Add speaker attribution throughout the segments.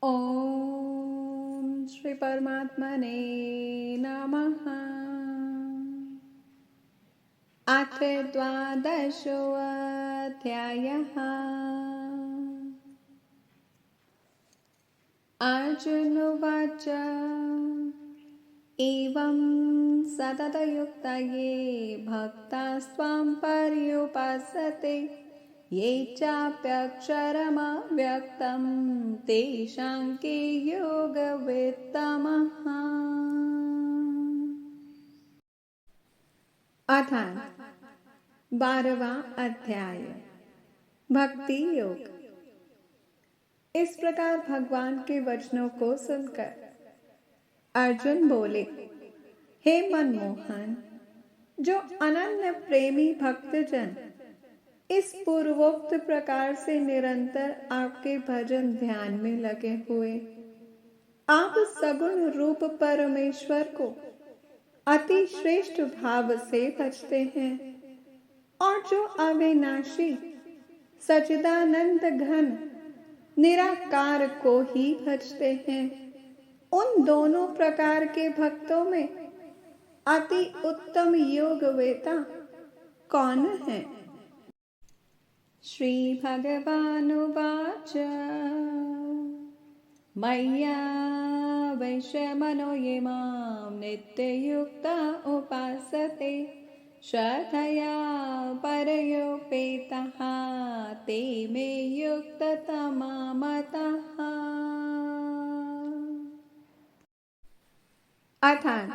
Speaker 1: ओम श्री परमात्मने नमः। अथ द्वादशोऽध्यायः। अर्जुन उवाच एवं सततयुक्तये भक्तास्त्वां पर्युपासते ये चाप्यक्षरमव्यक्तं तेषां के योगवित्तमः। अर्थात 12वां अध्याय भक्ति योग। इस प्रकार भगवान के वचनों को सुनकर अर्जुन बोले, हे मनमोहन, जो अनन्य प्रेमी भक्तजन इस पूर्वोक्त प्रकार से निरंतर आपके भजन ध्यान में लगे हुए आप सगुण रूप परमेश्वर को अति श्रेष्ठ भाव से भजते हैं और जो अविनाशी सच्चिदानंद घन निराकार को ही भजते हैं, उन दोनों प्रकार के भक्तों में अति उत्तम योगवेता कौन है? श्री भगवानुवाच मय्या वैश्यमनो ये मां नित्ययुक्ता उपासते श्रद्धया परयोपेतः ते मे युक्ततमा मतः। अर्थात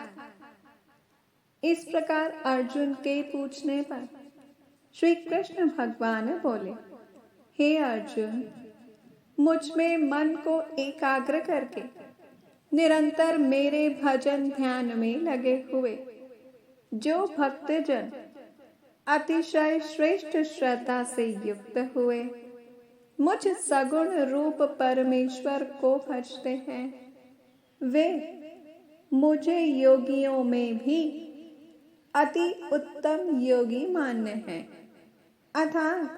Speaker 1: इस प्रकार अर्जुन के पूछने पर श्री कृष्ण भगवान बोले, हे अर्जुन, मुझ में मन को एकाग्र करके निरंतर मेरे भजन ध्यान में लगे हुए जो भक्तजन अतिशय श्रेष्ठ श्रद्धा से युक्त हुए मुझ सगुण रूप परमेश्वर को भजते हैं, वे मुझे योगियों में भी अति उत्तम योगी मान्य हैं, अर्थात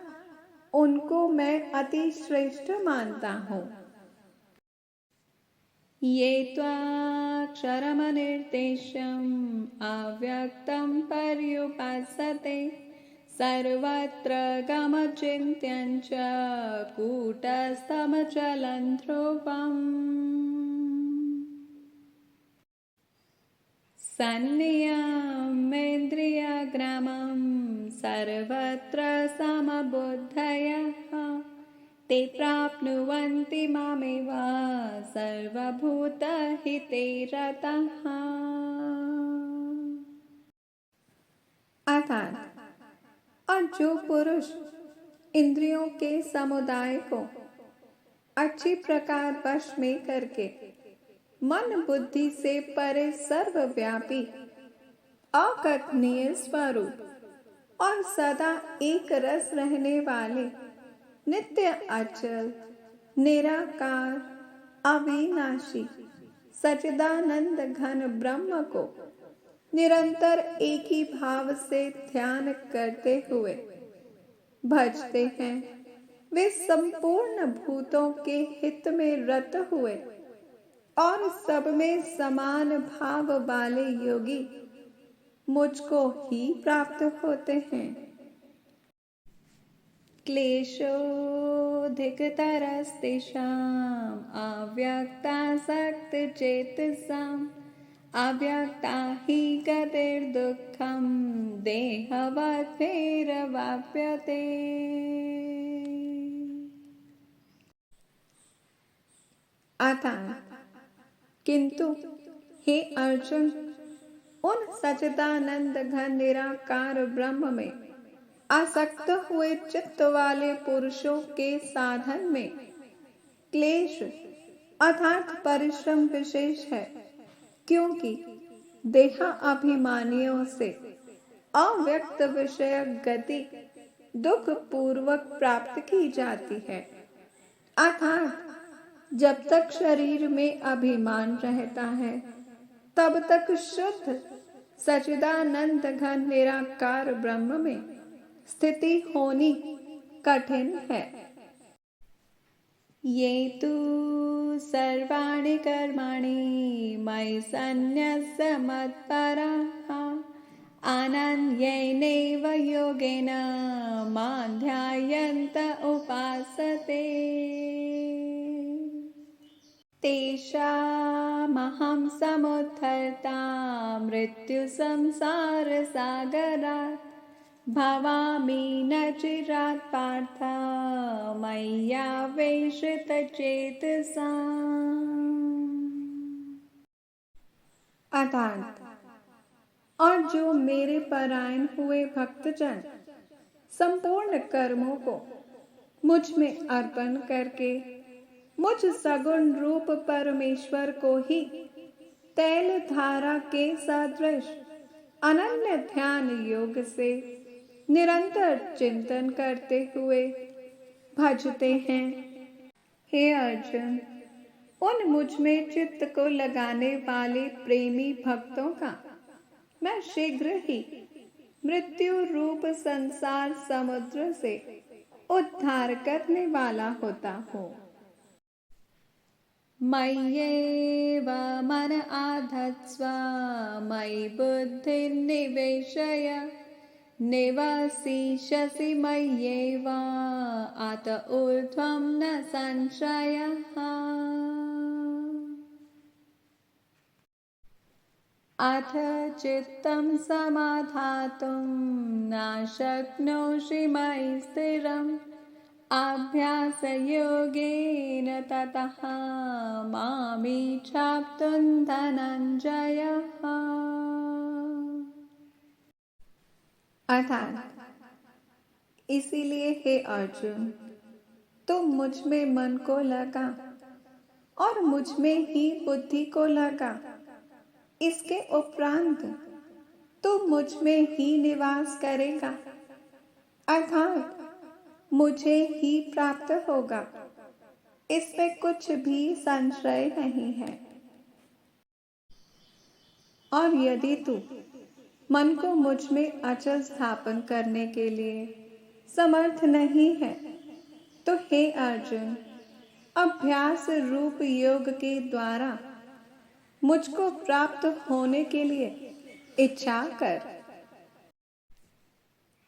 Speaker 1: उनको मैं अति श्रेष्ठ मानता हूँ। ये त्वाक्षरमनिर्देश्यम् अव्यक्तं पर्युपासते सर्वत्र गमचिन्त्यं च कूटस्थमचलं ध्रुवम् सन्नियमेन्द्रियग्रामं सर्वत्र समबुद्धयः ते प्राप्नुवन्ति मामेव सर्वभूतहिते रतः। अर्थात और जो पुरुष इंद्रियों के समुदाय को अच्छी प्रकार वश में करके मन बुद्धि से परे सर्वव्यापी अकथनीय स्वरूप और सदा एक रस रहने वाले नित्य अचल निराकार अविनाशी सच्चिदानंद घन ब्रह्म को निरंतर एक ही भाव से ध्यान करते हुए भजते हैं, वे संपूर्ण भूतों के हित में रत हुए और सब में समान भाव वाले योगी मुझको ही प्राप्त होते हैं। क्लेशोऽधिकतरस्तेषाम् अव्यक्तासक्तचेतसाम् अव्यक्ता हि गतिर्दुःखं देहवद्भिरवाप्यते। अर्थात किंतु हे अर्जुन, उन सच्चिदानंद घन निराकार ब्रह्म में आसक्त हुए चित्त वाले पुरुषों के साधन में क्लेश अर्थात परिश्रम विशेष है, क्योंकि देहाभिमानियों से अव्यक्त विषय गति दुख पूर्वक प्राप्त की जाती है। अर्थात जब तक शरीर में अभिमान रहता है तब तक शुद्ध सच्चिदानंद घन निराकार ब्रह्म में स्थिति होनी कठिन है। ये तु सर्वाणि कर्माणि मयि सन्न्यस्य मत्परः अनन्येनैव योगेन मां ध्यायन्त उपासते तेषामहं समुद्धर्ता मृत्युसंसारसागरात् भवामि न चिरात् पार्थ मय्यावेशितचेतसाम्। अर्थात और जो मेरे परायण हुए भक्तजन संपूर्ण कर्मों को मुझ में अर्पण करके मुझ सगुण रूप परमेश्वर को ही तैल धारा के सदृश अनन्य ध्यान योग से निरंतर चिंतन करते हुए भजते हैं। हे अर्जुन, उन मुझ में चित्त को लगाने वाले प्रेमी भक्तों का मैं शीघ्र ही मृत्यु रूप संसार समुद्र से उद्धार करने वाला होता हूँ। मय्येव मन आधत्स्व मयि बुद्धिर्निवेशय निवसिष्यसि मय्येव अत ऊर्ध्वं न संशयः। अथ चित्तं समाधातुं न शक्नोषि मयि स्थिरम् अभ्यासयोगेन ततः मामिच्छाप्तुं धनञ्जयः। अर्थात इसीलिए हे अर्जुन, तुम मुझ में मन को लगा और मुझ में ही बुद्धि को लगा। इसके उपरांत तू मुझ में ही निवास करेगा, अर्थात मुझे ही प्राप्त होगा। इसमें कुछ भी संशय नहीं है। और यदि तू मन को मुझ में अचल स्थापन करने के लिए समर्थ नहीं है तो हे अर्जुन, अभ्यास रूप योग के द्वारा मुझको प्राप्त होने के लिए इच्छा कर।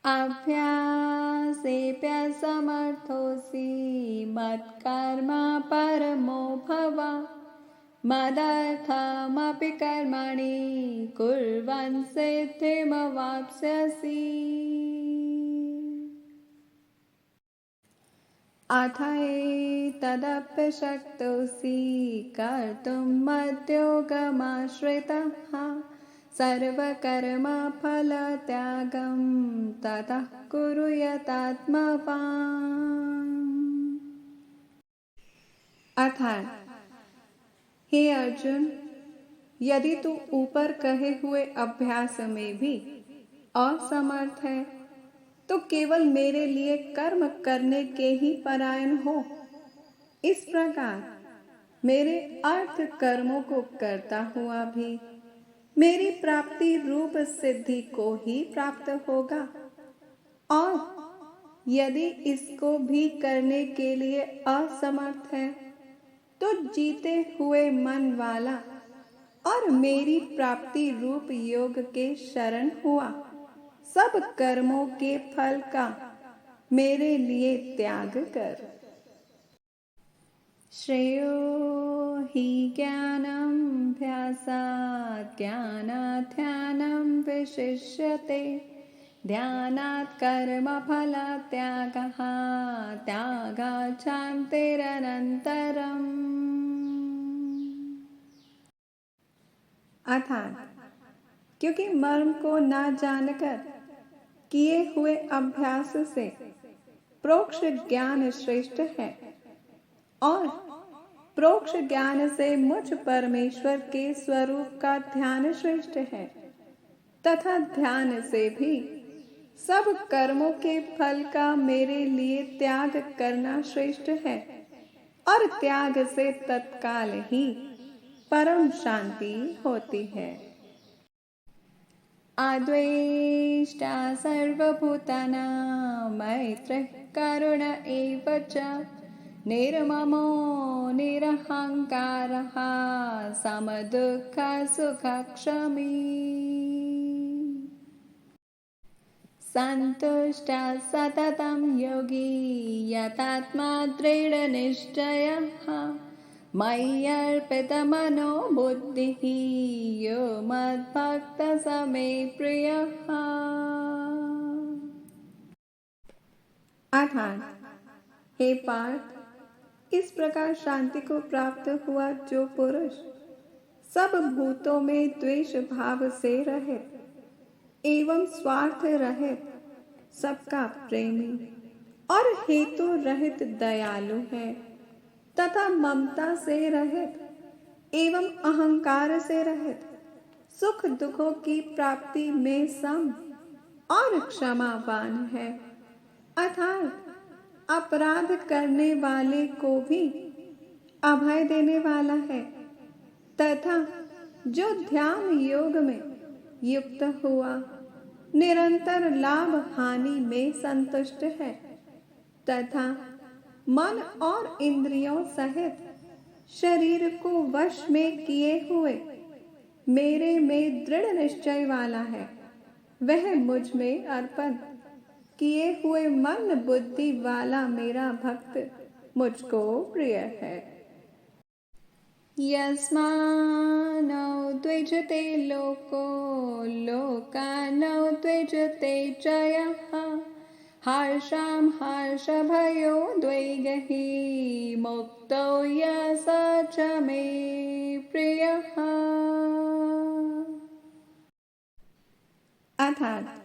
Speaker 1: अभ्यासेऽप्यसमर्थोऽसि मत्कर्मा परमो भव मदर्थमपि कर्माणि कुर्वन् सिद्धिमवाप्स्यसि। अथैतदप्यशक्तोऽसि कर्तुं मद्योगमाश्रितः सर्वकर्मफलत्यागं ततः कुरु यतात्मवान्। अर्थात हे अर्जुन, यदि तू ऊपर कहे हुए अभ्यास में भी असमर्थ है तो केवल मेरे लिए कर्म करने के ही परायण हो। इस प्रकार मेरे अर्थ कर्मों को करता हुआ भी मेरी प्राप्ति रूप सिद्धि को ही प्राप्त होगा। और यदि इसको भी करने के लिए असमर्थ है तो जीते हुए मन वाला और मेरी प्राप्ति रूप योग के शरण हुआ सब कर्मों के फल का मेरे लिए त्याग कर। श्रेयो हि ज्ञानाभ्यासात् ज्ञानात् ध्यानं विशिष्यते ध्यानात् कर्मफलात् त्यागः त्यागात् शान्तिरनन्तरम्। अर्थात क्योंकि मर्म को ना जानकर किए हुए अभ्यास से प्रोक्ष ज्ञान श्रेष्ठ है और प्रोक्ष ज्ञान से मुझ परमेश्वर के स्वरूप का ध्यान श्रेष्ठ है तथा ध्यान से भी सब कर्मों के फल का मेरे लिए त्याग करना श्रेष्ठ है और त्याग से तत्काल ही परम शांति होती है। अद्वेष्टा सर्वभूतानां मैत्रः करुण एव च निर्ममो निरहङ्कारः समदुःखसुखक्षमी सन्तुष्टः सततं योगी यतात्मा दृढनिश्चयः मय्यर्पितमनो बुद्धिः यो मद्भक्तः स मे प्रियः। अर्थात, हे पार्थ, इस प्रकार शांति को प्राप्त हुआ जो पुरुष सब भूतों में द्वेष भाव से रहित एवं स्वार्थ रहित, सबका प्रेमी और हेतु रहित दयालु है तथा ममता से रहित एवं अहंकार से रहित, सुख दुखों की प्राप्ति में सम और क्षमावान है, अर्थात अपराध करने वाले को भी अभय देने वाला है, तथा जो ध्यान योग में युक्त हुआ निरंतर लाभ हानि में संतुष्ट है, तथा मन और इंद्रियों सहित शरीर को वश में किए हुए मेरे में दृढ़ निश्चय वाला है, वह मुझ में अर्पण किए हुए मन बुद्धि वाला मेरा भक्त मुझको प्रिय है। यस्मानो द्विजते लोको लोकानो द्विजते च यः हर्षां हर्षभयो द्वैगहि मुक्तो यः स च मे प्रियः। अर्थात,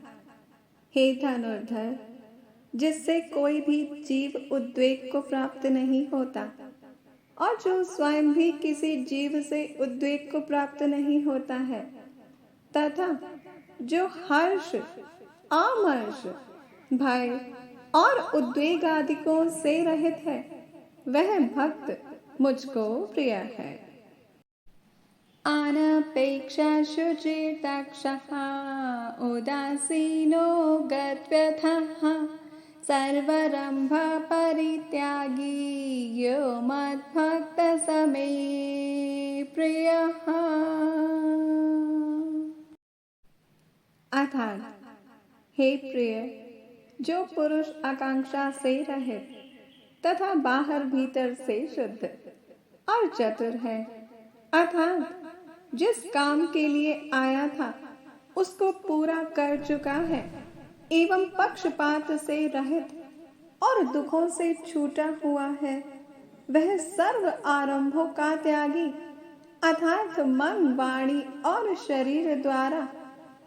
Speaker 1: हे धनुर्धर, जिससे कोई भी जीव उद्वेग को प्राप्त नहीं होता और जो स्वयं भी किसी जीव से उद्वेग को प्राप्त नहीं होता है, तथा जो हर्ष, आमर्ष, भय और उद्वेग आदिकों से रहित है, वह भक्त मुझको प्रिय है। अनपेक्षा शुचिर्दक्षः उदासीनो गद्गदः सर्वरंभ परित्यागी यो मद्भक्तः स मे प्रियः। अर्थात, हे प्रिय, जो पुरुष आकांक्षा से रहित तथा बाहर भीतर से शुद्ध और चतुर है, अर्थात जिस काम के लिए आया था उसको पूरा कर चुका है एवं पक्षपात से रहित और दुखों से छूटा हुआ है, वह सर्व आरंभों का त्यागी, अर्थात मन, वाणी और शरीर द्वारा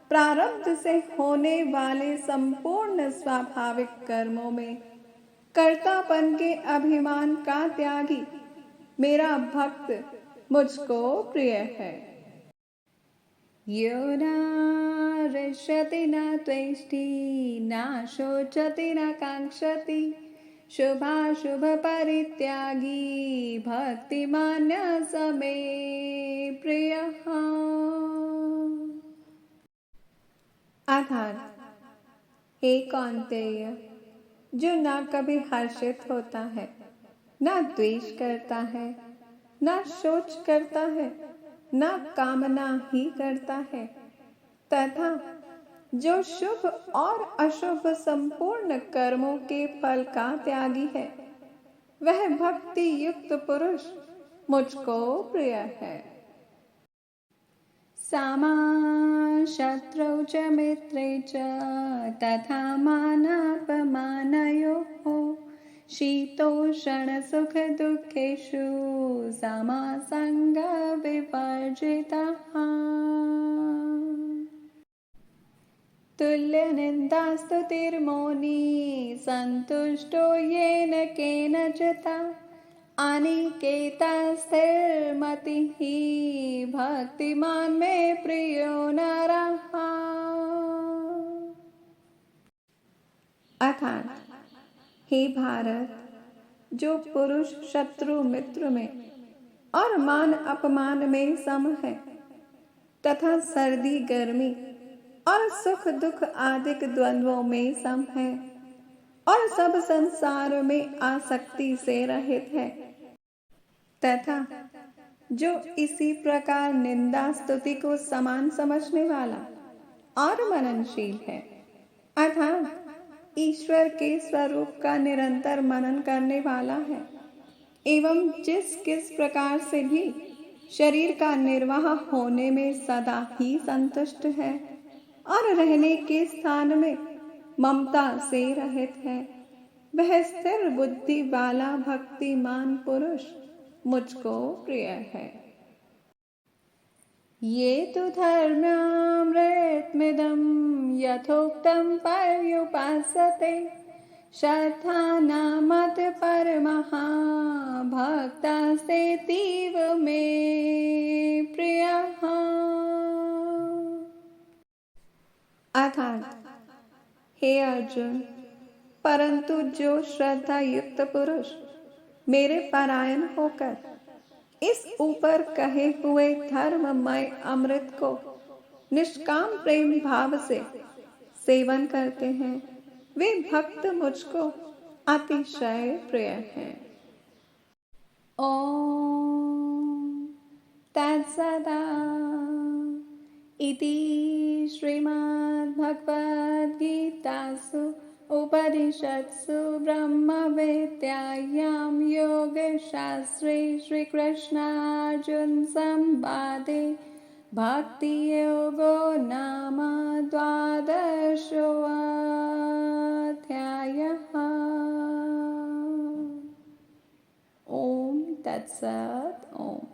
Speaker 1: प्रारब्ध से होने वाले संपूर्ण स्वाभाविक कर्मों में कर्तापन के अभिमान का त्यागी मेरा भक्त मुझको प्रिय है। यो न हृष्यति न त्वेष्टि न शोचति न कांक्षति शुभाशुभ परित्यागी भक्तिमान् स मे प्रियः। अर्थात, हे कौन्तेय, जो न कभी हर्षित होता है, न द्वेष करता है, न शोच करता है, न कामना ही करता है, तथा जो शुभ और अशुभ संपूर्ण कर्मों के फल का त्यागी है, वह भक्ति युक्त पुरुष मुझको प्रिय है। सामा शत्रौ च मित्रे च तथा मानापमानयोः शीतोष्ण सुख दुःखेषु समसंग विवर्जितः। तुल्य निन्दास्तुतिर्मौनी संतुष्टो येन केनचित् अनिकेता स्थिरमतिः भक्तिमान् मे प्रियो नरः। अर्थात, हे भारत, जो पुरुष शत्रु मित्र में और मान अपमान में सम है तथा सर्दी गर्मी और सुख दुख आदि द्वंद्वों में सम है और सब संसार में आसक्ति से रहित है, तथा जो इसी प्रकार निंदा स्तुति को समान समझने वाला और मननशील है, अर्थात ईश्वर के स्वरूप का निरंतर मनन करने वाला है, एवं जिस किस प्रकार से भी शरीर का निर्वाह होने में सदा ही संतुष्ट है और रहने के स्थान में ममता से रहित है, वह स्थिर बुद्धि वाला भक्तिमान पुरुष मुझको प्रिय है। ये तो धर्म्यामृतमिदं यथोक्तं पर्युपासते श्रद्धानामत परमः भक्तास्तेतीव मे प्रियः। अर्थात हे अर्जुन, परंतु जो श्रद्धा युक्त पुरुष मेरे परायण होकर इस ऊपर कहे हुए धर्ममय अमृत को निष्काम प्रेम भाव से सेवन करते हैं, वे भक्त मुझको अतिशय प्रिय हैं। ओम तत्सदा इति श्रीमद्भगवद्गीतासु उपनिषत्सु ब्रह्मविद्यायां योगशास्त्रे श्रीकृष्णार्जुन संवादे भक्तियोगो नाम द्वादशोऽध्यायः। ओम तत्सत्। ओम।